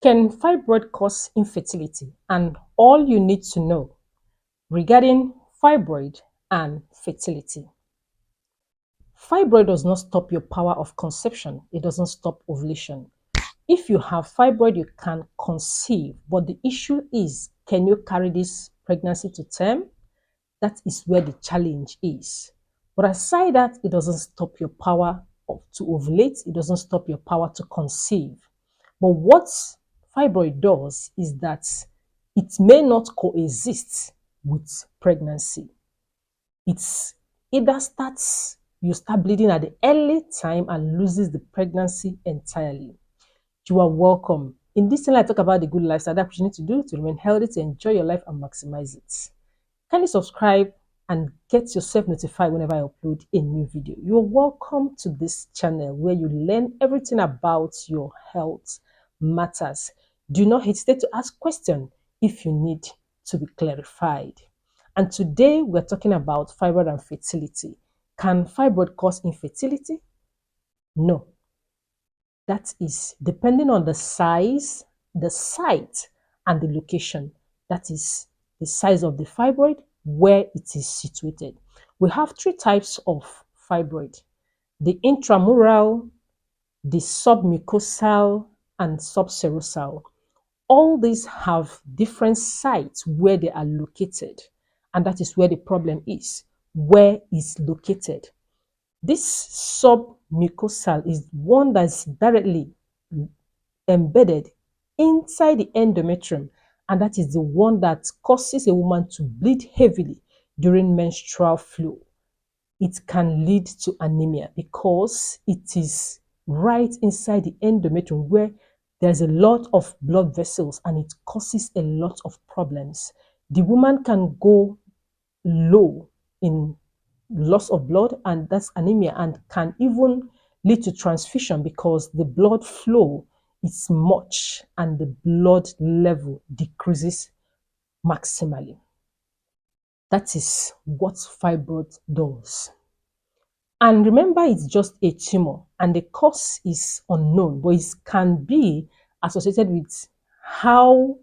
Can fibroid cause infertility? And all you need to know regarding fibroid and fertility. Fibroid does not stop your power of conception. It doesn't stop ovulation. If you have fibroid, you can conceive, but the issue is, can you carry this pregnancy to term? That is where the challenge is. But aside that, it doesn't stop your power to ovulate. It doesn't stop your power to conceive. But what fibroid does is that it may not coexist with pregnancy. It's either you start bleeding at the early time and loses the pregnancy entirely. You are welcome. In this channel, I talk about the good lifestyle that you need to do to remain healthy, to enjoy your life and maximize it. Kindly subscribe and get yourself notified whenever I upload a new video. You're welcome to this channel where you learn everything about your health matters. Do not hesitate to ask questions if you need to be clarified. And today we're talking about fibroid and fertility. Can fibroid cause infertility? No. That is depending on the size, the site, and the location. That is the size of the fibroid, where it is situated. We have three types of fibroid: the intramural, the submucosal, and subserosal. All these have different sites where they are located, and that is where the problem is. Where is located? This submucosal is one that's directly embedded inside the endometrium, and that is the one that causes a woman to bleed heavily during menstrual flow. It can lead to anemia because it is right inside the endometrium where there's a lot of blood vessels and it causes a lot of problems. The woman can go low in loss of blood, and that's anemia, and can even lead to transfusion because the blood flow is much and the blood level decreases maximally. That is what fibroid does. And remember, it's just a tumor and the cause is unknown, but it can be associated with how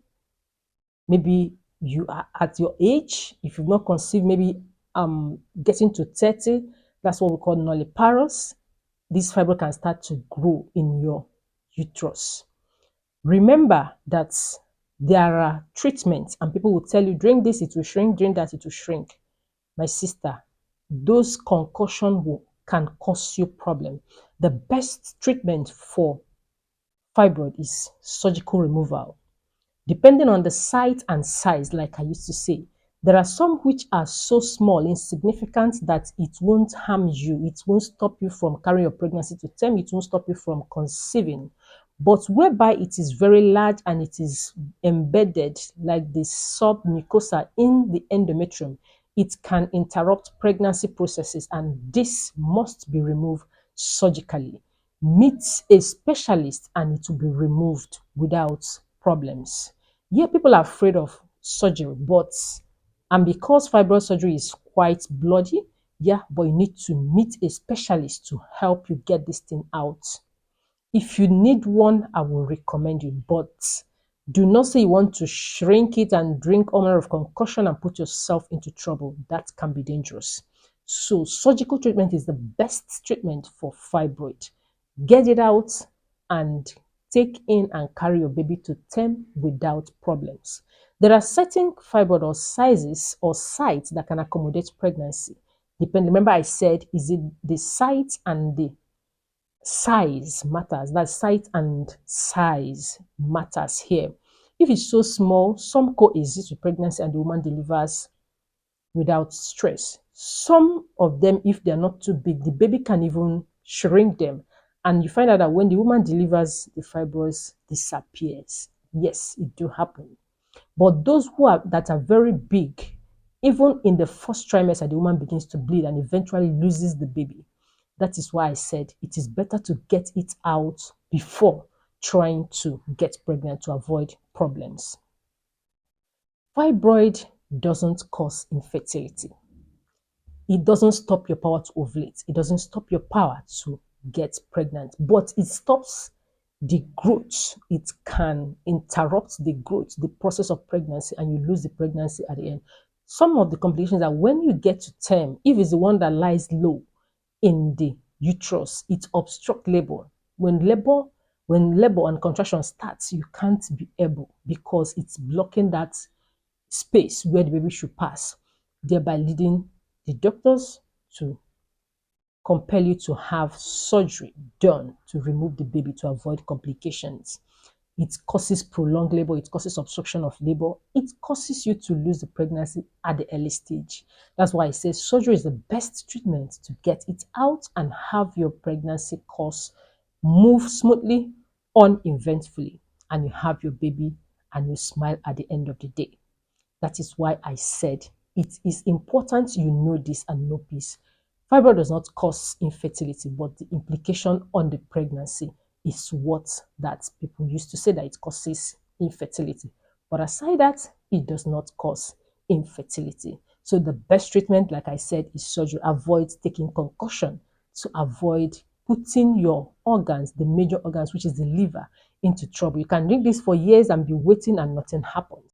maybe you are at your age. If you've not conceived, maybe getting to 30, that's what we call nulliparous. This fibroid can start to grow in your uterus. Remember that there are treatments, and people will tell you, drink this, it will shrink, drink that, it will shrink. My sister, those concussion can cause you problem. The best treatment for fibroid is surgical removal. Depending on the site and size, like I used to say, there are some which are so small, insignificant, that it won't harm you. It won't stop you from carrying your pregnancy to term. It won't stop you from conceiving. But whereby it is very large and it is embedded like the submucosa in the endometrium, it can interrupt pregnancy processes, and this must be removed surgically. Meet a specialist and it will be removed without problems. Yeah, people are afraid of surgery, and because fibroid surgery is quite bloody, yeah, but you need to meet a specialist to help you get this thing out. If you need one, I will recommend you, but do not say you want to shrink it and drink all manner of concussion and put yourself into trouble. That can be dangerous. So surgical treatment is the best treatment for fibroid. Get it out and take in and carry your baby to term without problems. There are certain fibroid or sizes or sites that can accommodate pregnancy. Remember I said, is it the site and the size matters. That site and size matters here. If it's so small, some coexist with pregnancy and the woman delivers without stress. Some of them, if they're not too big, the baby can even shrink them. And you find out that when the woman delivers, the fibroids disappears. Yes, it do happen. But those that are very big, even in the first trimester, the woman begins to bleed and eventually loses the baby. That is why I said it is better to get it out before trying to get pregnant to avoid problems. Fibroid doesn't cause infertility. It doesn't stop your power to ovulate. It doesn't stop your power to get pregnant, but it stops the growth. It can interrupt the growth, the process of pregnancy, and you lose the pregnancy at the end. Some of the complications are when you get to term, if it's the one that lies low in the uterus, it obstructs labor. When labor, when labor and contraction starts, you can't be able because it's blocking that space where the baby should pass, thereby leading the doctors to compel you to have surgery done to remove the baby to avoid complications. It causes prolonged labor, it causes obstruction of labor, it causes you to lose the pregnancy at the early stage. That's why I say surgery is the best treatment to get it out and have your pregnancy course move smoothly, uneventfully, and you have your baby and you smile at the end of the day. That is why I said it is important you know this and know peace. Fibroid does not cause infertility, but the implication on the pregnancy is what that people used to say that it causes infertility. But aside that, it does not cause infertility. So the best treatment, like I said, is surgery. Avoid taking concussion to avoid putting your organs, the major organs, which is the liver, into trouble. You can drink this for years and be waiting and nothing happens.